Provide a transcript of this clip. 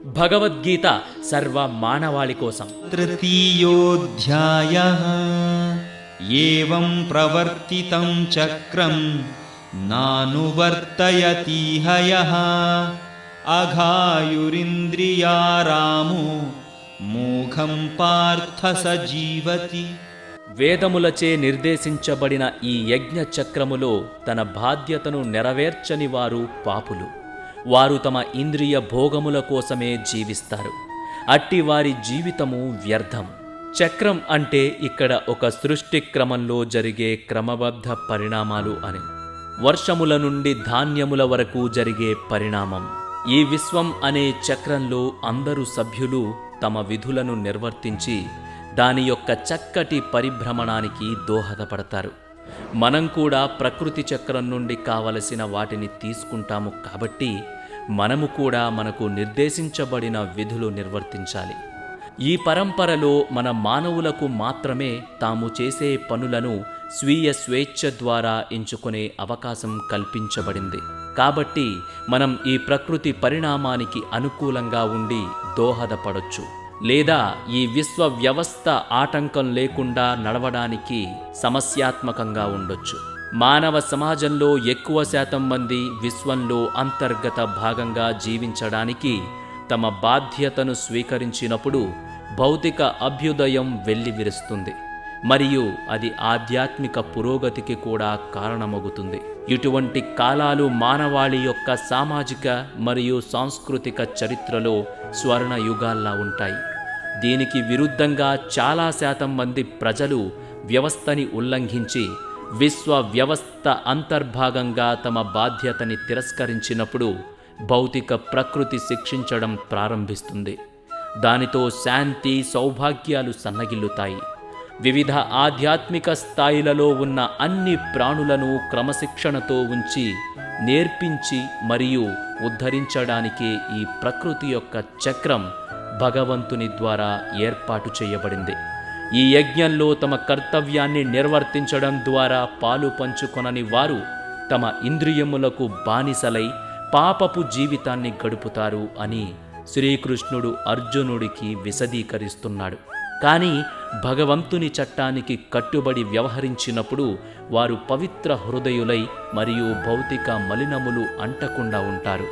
భగవద్గీత సర్వ మానవాళి కోసం. తృతీయోధ్యాయః ఏవం ప్రవర్తితం చక్రం నానువర్తయతిహ యః అఘాయురింద్రియారామో మోఘం పార్థ స జీవతి. వేదములచే నిర్దేశించబడిన ఈ యజ్ఞ చక్రములో తన బాధ్యతను నెరవేర్చని వారు పాపులు. వారు తమ ఇంద్రియ భోగముల కోసమే జీవిస్తారు. అట్టి వారి జీవితము వ్యర్థం. చక్రం అంటే ఇక్కడ ఒక సృష్టి క్రమంలో జరిగే క్రమబద్ధ పరిణామాలు అని. వర్షముల నుండి ధాన్యముల వరకు జరిగే పరిణామం. ఈ విశ్వం అనే చక్రంలో అందరు సభ్యులు తమ విధులను నిర్వర్తించి దాని యొక్క చక్కటి పరిభ్రమణానికి దోహదపడతారు. మనం కూడా ప్రకృతి చక్రం నుండి కావలసిన వాటిని తీసుకుంటాము. కాబట్టి మనము కూడా మనకు నిర్దేశించబడిన విధులు నిర్వర్తించాలి. ఈ పరంపరలో మన మానవులకు మాత్రమే తాము చేసే పనులను స్వీయ స్వేచ్ఛ ద్వారా ఎంచుకునే అవకాశం కల్పించబడింది. కాబట్టి మనం ఈ ప్రకృతి పరిణామానికి అనుకూలంగా ఉండి దోహదపడొచ్చు, లేదా ఈ విశ్వ వ్యవస్థ ఆటంకం లేకుండా నడవడానికి సమస్యాత్మకంగా ఉండొచ్చు. మానవ సమాజంలో ఎక్కువ శాతం మంది విశ్వంలో అంతర్గత భాగంగా జీవించడానికి తమ బాధ్యతను స్వీకరించినప్పుడు భౌతిక అభ్యుదయం వెల్లివిరుస్తుంది, మరియు అది ఆధ్యాత్మిక పురోగతికి కూడా కారణమవుతుంది. ఇటువంటి కాలాలు మానవాళి యొక్క సామాజిక మరియు సాంస్కృతిక చరిత్రలో స్వర్ణ యుగాల్లా ఉంటాయి. దీనికి విరుద్ధంగా చాలా శాతం మంది ప్రజలు వ్యవస్థని ఉల్లంఘించి విశ్వ వ్యవస్థ అంతర్భాగంగా తమ బాధ్యతని తిరస్కరించినప్పుడు భౌతిక ప్రకృతి శిక్షించడం ప్రారంభిస్తుంది. దానితో శాంతి సౌభాగ్యాలు సన్నగిల్లుతాయి. వివిధ ఆధ్యాత్మిక స్థాయిలలో ఉన్న అన్ని ప్రాణులను క్రమశిక్షణతో ఉంచి నేర్పించి మరియు ఉద్ధరించడానికే ఈ ప్రకృతి యొక్క చక్రం భగవంతుని ద్వారా ఏర్పాటు చేయబడింది. ఈ యజ్ఞంలో తమ కర్తవ్యాన్ని నిర్వర్తించడం ద్వారా పాలు పంచుకొనని వారు తమ ఇంద్రియములకు బానిసలై పాపపు జీవితాన్ని గడుపుతారు అని శ్రీకృష్ణుడు అర్జునుడికి విశదీకరిస్తున్నాడు. కానీ భగవంతుని చట్టానికి కట్టుబడి వ్యవహరించినప్పుడు వారు పవిత్ర హృదయులై మరియు భౌతిక మలినములు అంటకుండా ఉంటారు.